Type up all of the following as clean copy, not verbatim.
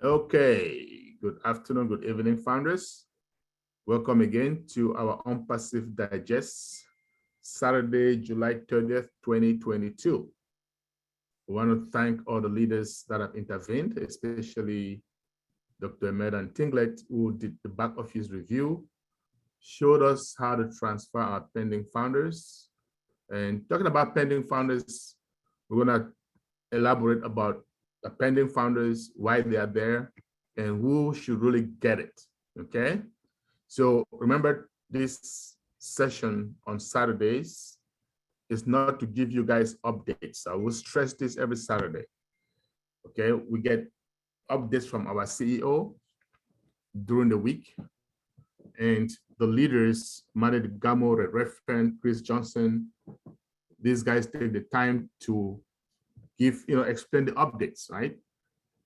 Okay, good afternoon, good evening, founders. Welcome again to our ONPASSIVE Digest, Saturday, July 30th, 2022. We want to thank all the leaders that have intervened, especially Dr. Ahmed and Tinglet, who did the back office review, showed us how to transfer our pending founders. And talking about pending founders, we're going to elaborate about the pending founders, why they are there, and who should really get it, okay? So remember, this session on Saturdays is not to give you guys updates. I will stress this every Saturday, okay? We get updates from our CEO during the week, and the leaders, Manny Gamo, Red Refn, Chris Johnson, these guys take the time to give, explain the updates, right?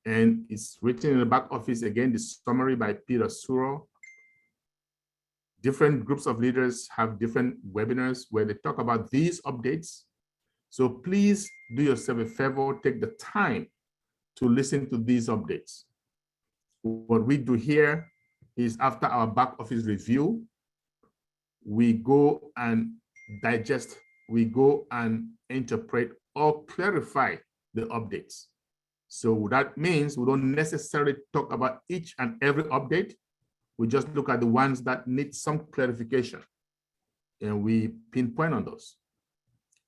And it's written in the back office, again, the summary by Peter Suro. Different groups of leaders have different webinars where they talk about these updates. So please do yourself a favor, take the time to listen to these updates. What we do here is after our back office review, we go and digest, we go and interpret or clarify the updates. So that means we don't necessarily talk about each and every update. We just look at the ones that need some clarification and we pinpoint on those.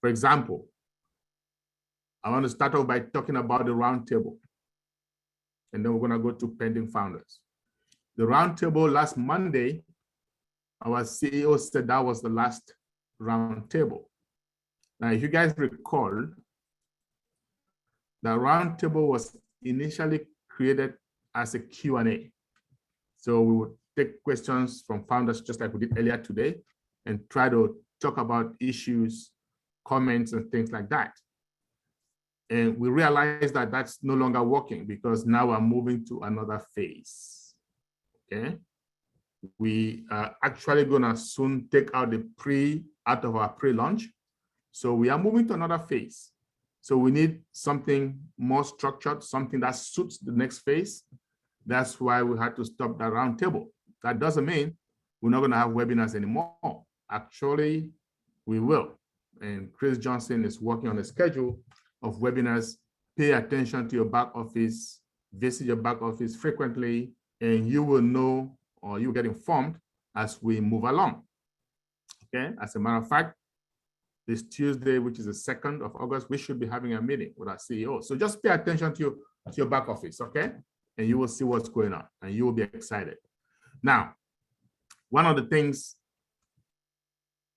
For example, I want to start off by talking about the roundtable, and then we're going to go to pending founders. The roundtable last Monday, our CEO said that was the last roundtable. Now, if you guys recall, the roundtable was initially created as a Q&A. So we would take questions from founders just like we did earlier today and try to talk about issues, comments, and things like that. And we realized that that's no longer working because now we're moving to another phase, okay? We are actually gonna soon take out the out of our pre-launch. So we are moving to another phase. So we need something more structured, something that suits the next phase. That's why we had to stop that roundtable. That doesn't mean we're not going to have webinars anymore. Actually, we will. And Chris Johnson is working on a schedule of webinars. Pay attention to your back office, visit your back office frequently, and you will know or you'll get informed as we move along. Okay, as a matter of fact, this Tuesday, which is the 2nd of August, we should be having a meeting with our CEO. So just pay attention to your back office, okay? And you will see what's going on and you will be excited. Now, one of the things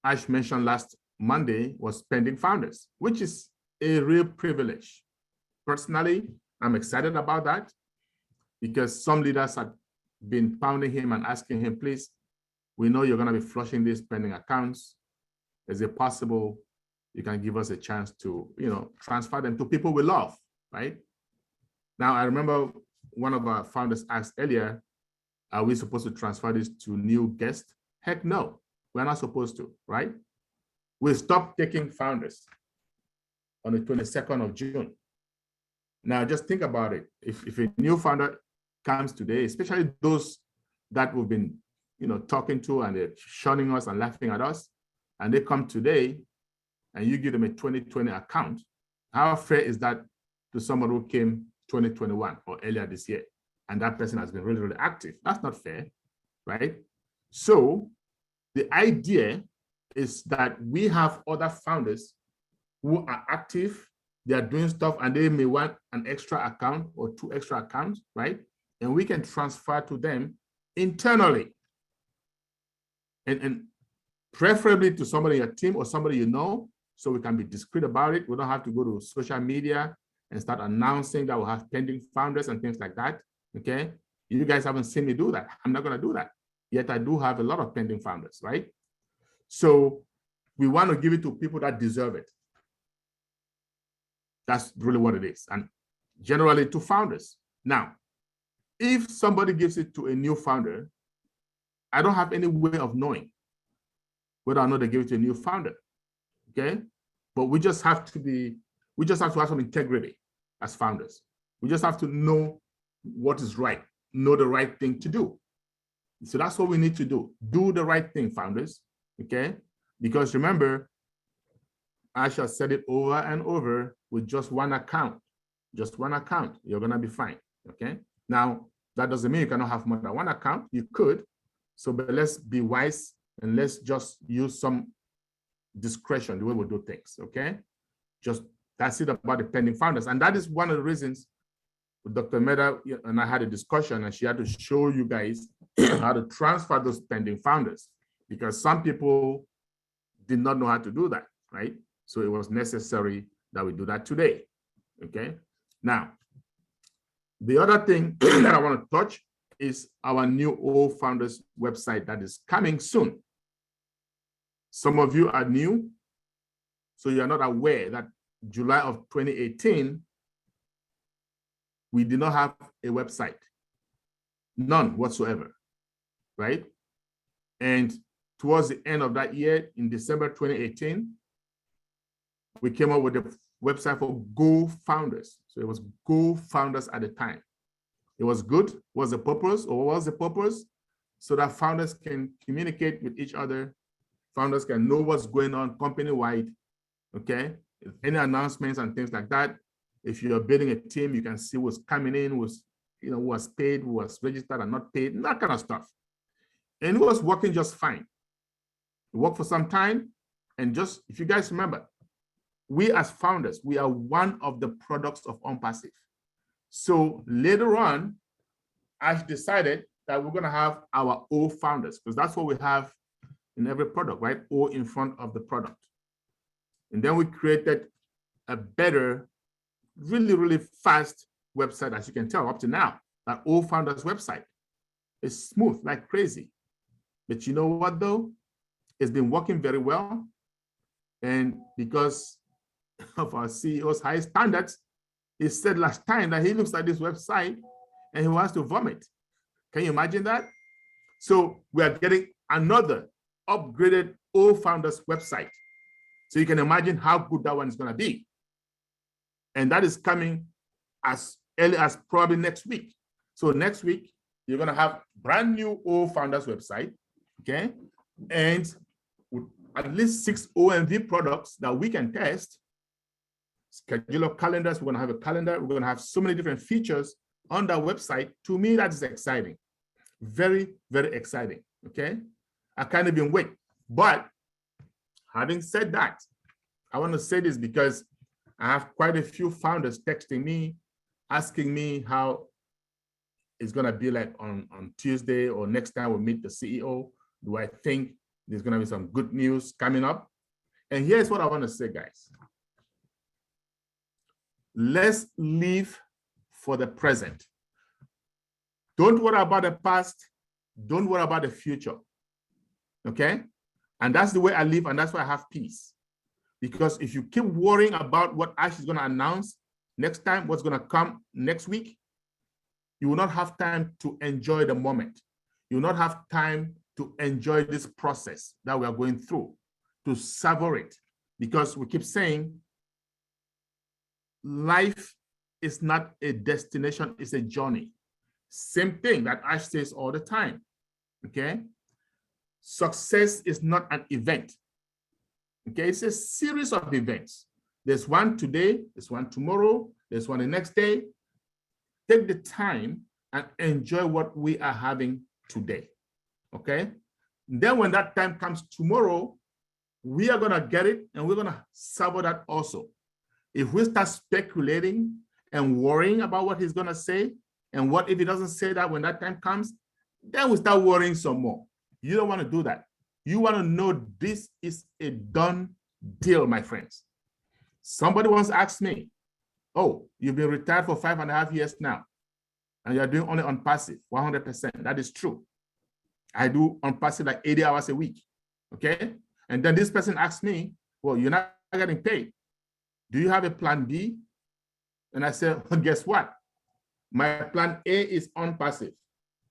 Ash mentioned last Monday was pending founders, which is a real privilege. Personally, I'm excited about that because some leaders have been pounding him and asking him, please, we know you're going to be flushing these pending accounts. Is it possible you can give us a chance to, transfer them to people we love, right? Now, I remember one of our founders asked earlier, are we supposed to transfer this to new guests? Heck no, we're not supposed to, right? We stopped taking founders on the 22nd of June. Now, just think about it. If a new founder comes today, especially those that we've been, talking to and they're shunning us and laughing at us, and they come today and you give them a 2020 account, how fair is that to someone who came 2021 or earlier this year, and that person has been really, really active? That's not fair, right? So the idea is that we have other founders who are active, they are doing stuff, and they may want an extra account or 2 extra accounts, right? And we can transfer to them internally. And preferably to somebody in your team or somebody you know, so we can be discreet about it. We don't have to go to social media and start announcing that we'll have pending founders and things like that, okay? You guys haven't seen me do that. I'm not gonna do that. Yet I do have a lot of pending founders, right? So we want to give it to people that deserve it. That's really what it is. And generally to founders. Now, if somebody gives it to a new founder, I don't have any way of knowing whether or not they give it to a new founder, okay? But we just have to have some integrity as founders. We just have to know what is right, know the right thing to do. So that's what we need to do. Do the right thing, founders, okay? Because remember, I shall said it over and over, with just one account, you're gonna be fine, okay? Now, that doesn't mean you cannot have more than one account. You could, so but let's be wise and let's just use some discretion the way we do things, okay? Just that's it about the pending founders. And that is one of the reasons Dr. Meda and I had a discussion, and she had to show you guys how to transfer those pending founders, because some people did not know how to do that, right? So it was necessary that we do that today, okay? Now, the other thing that I want to touch is our new O Founders website that is coming soon. Some of you are new, so you are not aware that July of 2018, we did not have a website, none whatsoever, right? And towards the end of that year, in December 2018, we came up with a website for Go Founders. So it was Go Founders at the time. It was good. What was the purpose? Or what was the purpose? So that founders can communicate with each other. Founders can know what's going on company-wide, okay? Any announcements and things like that. If you're building a team, you can see what's coming in, who was paid, who was registered and not paid, that kind of stuff. And it was working just fine. It worked for some time. And just, if you guys remember, we as founders, we are one of the products of ONPASSIVE. So later on, I decided that we're going to have our O founders, because that's what we have in every product, right? O in front of the product. And then we created a better, really, really fast website, as you can tell up to now. That O Founders website is smooth like crazy. But you know what though? It's been working very well. And because of our CEO's high standards, he said last time that he looks at this website and he wants to vomit. Can you imagine that? So we are getting another upgraded O Founders website. So you can imagine how good that one is going to be. And that is coming as early as probably next week. So next week, you're going to have brand new O Founders website, okay? And with at least 6 OMV products that we can test. Schedule of calendars, we're going to have a calendar. We're going to have so many different features on that website. To me, that is exciting. Very, very exciting, okay? I can't even wait. But having said that, I want to say this because I have quite a few founders texting me, asking me how it's going to be like on Tuesday or next time we meet the CEO. Do I think there's going to be some good news coming up? And here's what I want to say, guys. Let's live for the present. Don't worry about the past. Don't worry about the future. Okay? And that's the way I live, and that's why I have peace. Because if you keep worrying about what Ash is going to announce next time, what's going to come next week, you will not have time to enjoy the moment. You will not have time to enjoy this process that we are going through, to savor it. Because we keep saying, life is not a destination, it's a journey. Same thing that Ash says all the time, okay? Success is not an event. Okay, it's a series of events. There's one today, there's one tomorrow, there's one the next day. Take the time and enjoy what we are having today, okay? And then when that time comes tomorrow, we are gonna get it and we're gonna savor that also. If we start speculating and worrying about what he's gonna say, and what if he doesn't say that when that time comes, then we start worrying some more. You don't wanna do that. You want to know this is a done deal, my friends. Somebody once asked me, oh, you've been retired for 5.5 years now, and you're doing only ONPASSIVE, 100%. That is true. I do ONPASSIVE like 80 hours a week, okay? And then this person asked me, well, you're not getting paid. Do you have a plan B? And I said, well, guess what? My plan A is ONPASSIVE.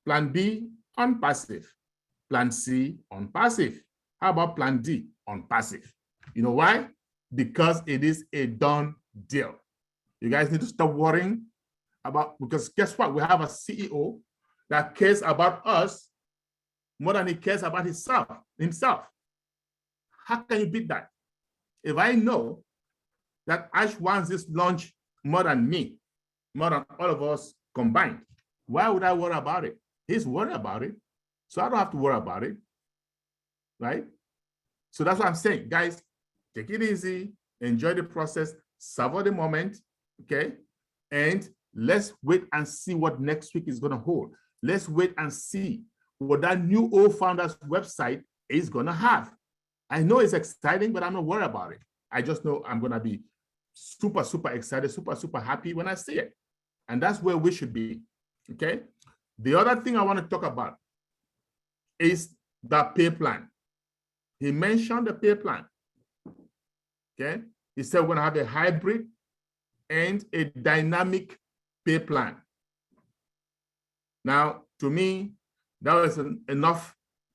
Plan B, ONPASSIVE. Plan C, ONPASSIVE. How about plan D, ONPASSIVE? You know why? Because it is a done deal. You guys need to stop worrying about, because guess what? We have a CEO that cares about us more than he cares about himself. How can you beat that? If I know that Ash wants this launch more than me, more than all of us combined, why would I worry about it? He's worried about it, so I don't have to worry about it, right? So that's what I'm saying, guys, take it easy, enjoy the process, savor the moment, okay? And let's wait and see what next week is gonna hold. Let's wait and see what that new O-Founders website is gonna have. I know it's exciting, but I'm not worried about it. I just know I'm gonna be super, super excited, super, super happy when I see it. And that's where we should be, okay? The other thing I wanna talk about is the pay plan. He mentioned the pay plan, okay? He said we're gonna have a hybrid and a dynamic pay plan. Now, to me, that was enough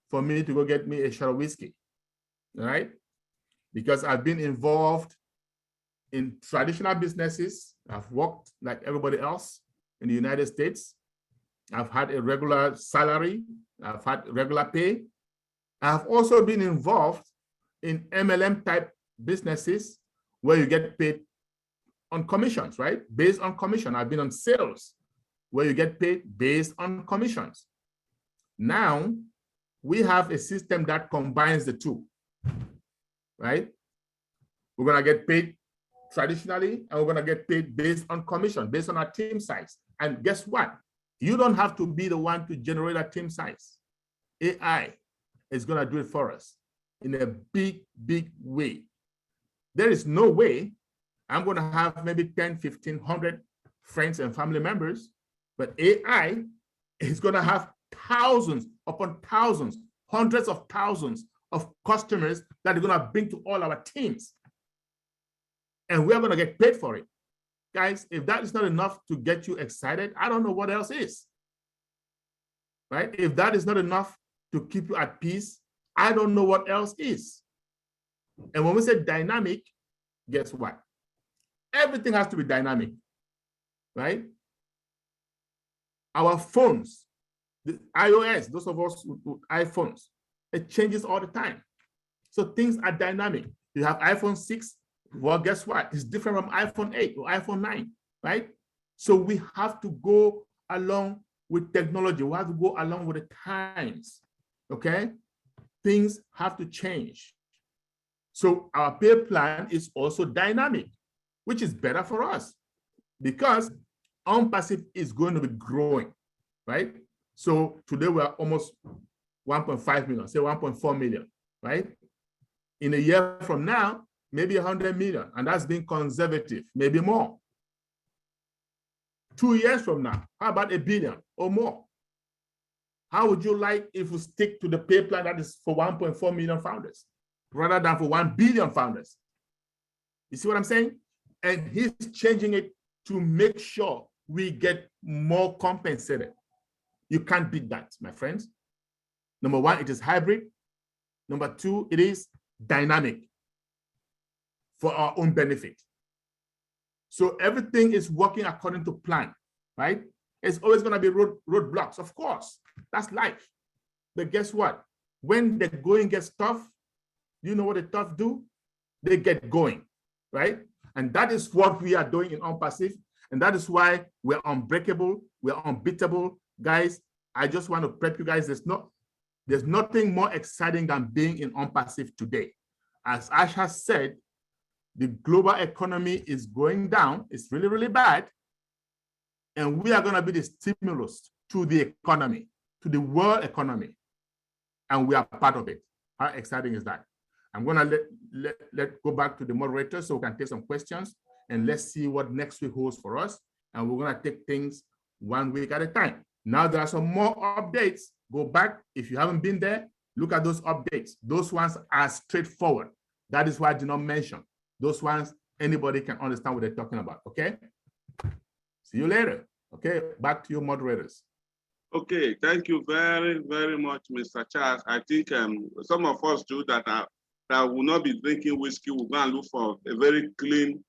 for me to go get me a shot of whiskey, all right? Because I've been involved in traditional businesses. I've worked like everybody else in the United States. I've had a regular salary. I've had regular pay. I've also been involved in MLM type businesses where you get paid on commissions, right? Based on commission. I've been on sales where you get paid based on commissions. Now, we have a system that combines the two, right? We're gonna get paid traditionally, and we're gonna get paid based on commission, based on our team size. And guess what? You don't have to be the one to generate a team size. AI is gonna do it for us in a big, big way. There is no way I'm gonna have maybe 10, 15, 100 friends and family members, but AI is gonna have thousands upon thousands, hundreds of thousands of customers that are gonna bring to all our teams. And we're gonna get paid for it. Guys, if that is not enough to get you excited, I don't know what else is, right? If that is not enough to keep you at peace, I don't know what else is. And when we say dynamic, guess what? Everything has to be dynamic, right? Our phones, the iOS, those of us with iPhones, it changes all the time. So things are dynamic. You have iPhone 6, well, guess what? It's different from iPhone 8 or iPhone 9, right? So we have to go along with technology. We have to go along with the times, okay? Things have to change. So our pay plan is also dynamic, which is better for us because ONPASSIVE is going to be growing, right? So today we're almost 1.5 million, say 1.4 million, right? In a year from now, maybe 100 million, and that's being conservative, maybe more. 2 years from now, how about 1 billion or more? How would you like if we stick to the pay plan that is for 1.4 million founders rather than for 1 billion founders? You see what I'm saying? And he's changing it to make sure we get more compensated. You can't beat that, my friends. Number one, it is hybrid. Number two, it is dynamic for our own benefit. So everything is working according to plan, right? It's always going to be roadblocks, of course. That's life. But guess what? When the going gets tough, you know what the tough do? They get going, right? And that is what we are doing in ONPASSIVE. And that is why we're unbreakable, we're unbeatable. Guys, I just want to prep you guys. There's nothing more exciting than being in ONPASSIVE today. As Ash has said, the global economy is going down. It's really, really bad. And we are going to be the stimulus to the economy, to the world economy. And we are part of it. How exciting is that? I'm going to let go back to the moderator so we can take some questions. And let's see what next week holds for us. And we're going to take things 1 week at a time. Now there are some more updates. Go back. If you haven't been there, look at those updates. Those ones are straightforward. That is why I did not mention. Those ones, anybody can understand what they're talking about, okay? See you later. Okay, back to your moderators. Okay, thank you very, very much, Mr. Charles. I think some of us too that will not be drinking whiskey will go and look for a very clean